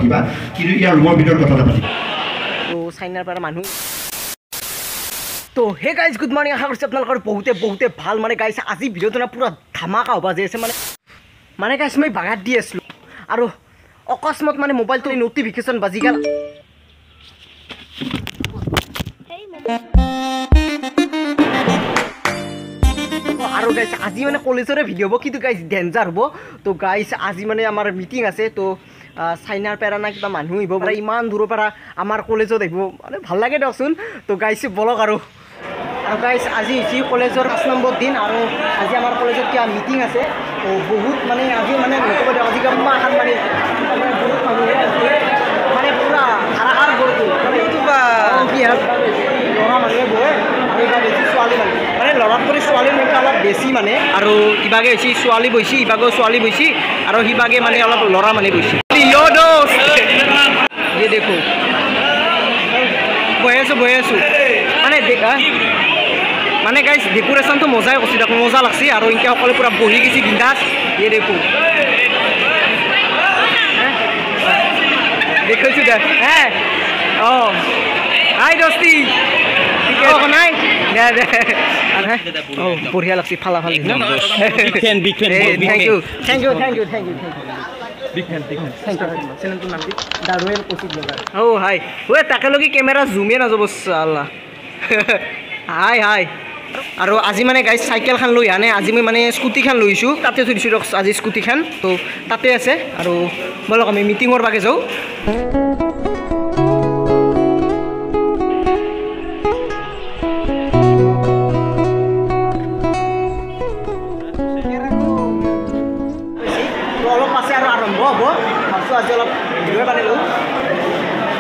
পাতিবা কিন্তু ইয়াৰ ৰুমৰ ভিতৰত কথা নাপাতিবা তো চাইনাৰ পৰা মানুহ তো হে গাইজ গুড মৰ্নিং আশা কৰিছোঁ আপোনালোকৰ বহুতে ভাল মানে গাইজ আজি ভিডিঅ'টো না পুৰা ধামাকা হ'ব যে আছে মানে গাইজ মই বাগাত দি আছিলোঁ আৰু অকস্মাত মানে মোবাইলটো নটিফিকেশ্যন বাজি গ'ল আৰু গাইজ আজি মানে কলেজৰে ভিডিঅ' হ'ব কিন্তু গাইজ ডেঞ্জাৰ হ'ব তো গাইজ আজি মানে আমাৰ মিটিং আছে তো চাইনাৰ পৰা না কিবা মানুহ আহিব পাৰে ইমান দূৰৰ পৰা আমাৰ কলেজত আহিব মানে ভাল লাগে দিয়কচোন তো গাইজ বলক আৰু গাইজ আজি হৈছে কলেজৰ 5 নম্বৰ দিন আৰু আজি আমাৰ কলেজত কিবা মিটিং আছে তো বহুত মানে আজি মানে নক'ব দিয়ক আজি কিবা এখন মানে বহুত মানুহে মানে পুৰা ধাৰাসাৰ গ'লটো মানে কি ল'ৰা মানুহে বহে আৰু এইবাৰ বেছি ছোৱালী মানুহ মানে ল'ৰাত কৰি ছোৱালীৰ সংখ্যা অলপ বেছি মানে আৰু ইভাগে হৈছে ছোৱালী বহিছে ইভাগেও ছোৱালী বহিছে আৰু সিভাগে মানে অলপ ল'ৰা মানে বহিছে দেখো বহি আছোঁ মানে গাইজ ডেকোৰেশ্যনটো মজাই কৰিছে তাক মজা লাগছে আৰু এনেকৈ সকলোৱে পূৰা বহি গৈছে বিন্দাছ দেখো দেখাইছোঁ দে হে অঁ হাই দস্তি নাই দে অঁ বঢ়িয়া লাগছে ফালা ফালি থেংক ইউ চেনেলটোৰ নাম দি দাৰুৱেল কৌশিক ব্লগাৰ অঁ হাই ঐ তাকেলৈকে কেমেৰা জুমে নাযাব চাল্লা হাই আৰু আজি মানে গাইজ চাইকেলখন লৈ আনে আজি মই মানে স্কুটিখন লৈছোঁ তাতে থৈ দিছোঁ দিয়ক আজি স্কুটিখন তো তাতে আছে আৰু বলক আমি মিটিঙৰ বাগে যাওঁ অলপ আছে আৰু আৰম্ভ হ'ব ভাবছোঁ আজি অলপ ভিডিঅ' বানিলোঁ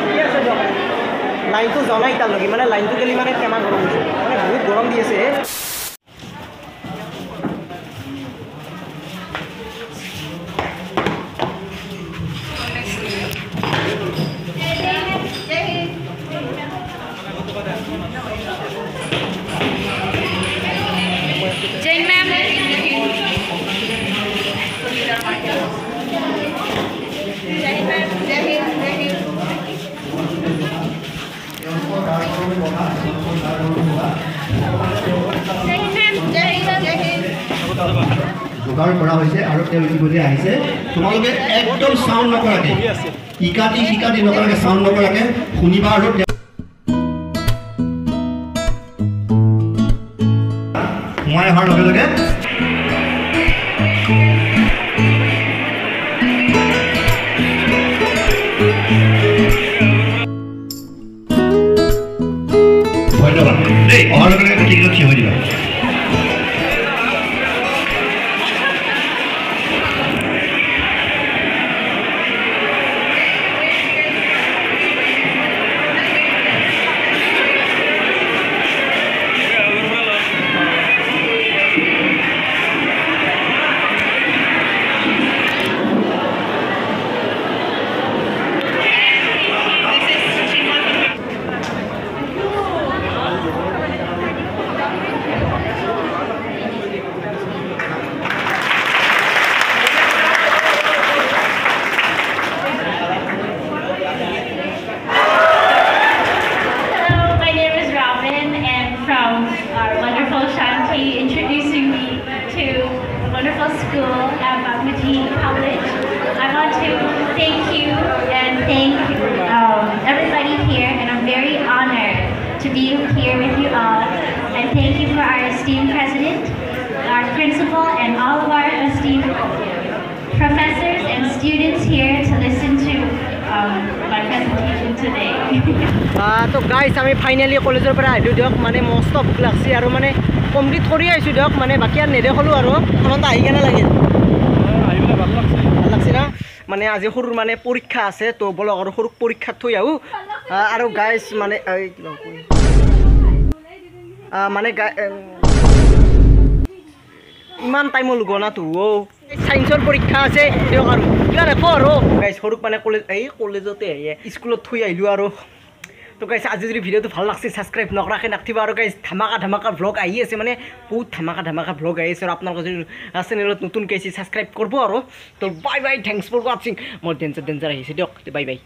ঠিক আছে দিয়ক লাইনটো জনাই এতিয়ালৈকে মানে লাইনটো গেলি মানে টেমা গৰম হৈছে মানে বহুত গৰম দি আছে যোগাৰ কৰা হৈছে আৰু তেওঁ ইতিমধ্যে আহিছে তোমালোকে একদম চাউণ্ড নকৰাকৈ ইকাটি নকৰাকৈ চাউণ্ড নকৰাকৈ শুনিবা আৰু সোমাই অহাৰ লগে লগে ধন্যবাদ দেই অহাৰ লগে লগে ঠিক থিয় হৈ দিবা School at Bagmati College. I want to thank you and thank everybody here, and I'm very honored to be here with you all. And thank you for our esteemed president, our principal, and all of our esteemed professors and students here to listen to my presentation today. তো guys আমি finally কলেজৰ পৰা আহিলোঁ দিয়ক মানে মস্ত ভোক লাগছে আৰু মানে কমপ্লিট কৰি আহিছোঁ দিয়ক মানে বাকী আৰু নেদেখলোঁ আৰু আনন্দ আহি কেনে লাগিল ভাল লাগছে না মানে আজি সৰুৰ মানে পৰীক্ষা আছে তো বলক আৰু সৰুক পৰীক্ষাত থৈ আহোঁ আৰু গাইজ মানে মানে ইমান টাইমো লগনাতো সায়েন্সৰ পৰীক্ষা আছে দিয়ক আৰু কিবা দেখো আৰু গাইজ সৰুক মানে কলেজতে স্কুলত থৈ আহিলোঁ আৰু তো গাইছ আজি যদি ভিডিঅ'টো ভাল লাগছে ছাবস্ক্ৰাইব নকৰাকৈ নাথাকিব আৰু গাইছ ধামাকা ভ্লগ আহি আছে মানে বহুত ধামাকা ভ্লগ আহি আছে আৰু আপোনালোকে যদি চেনেলত নতুনকৈ আহিছে ছাবস্ক্ৰাইব কৰিব আৰু তো বাই বাই থেংকছ ফৰ ৱাচিং মই ডেঞ্জাৰ আহিছে দিয়ক বাই বাই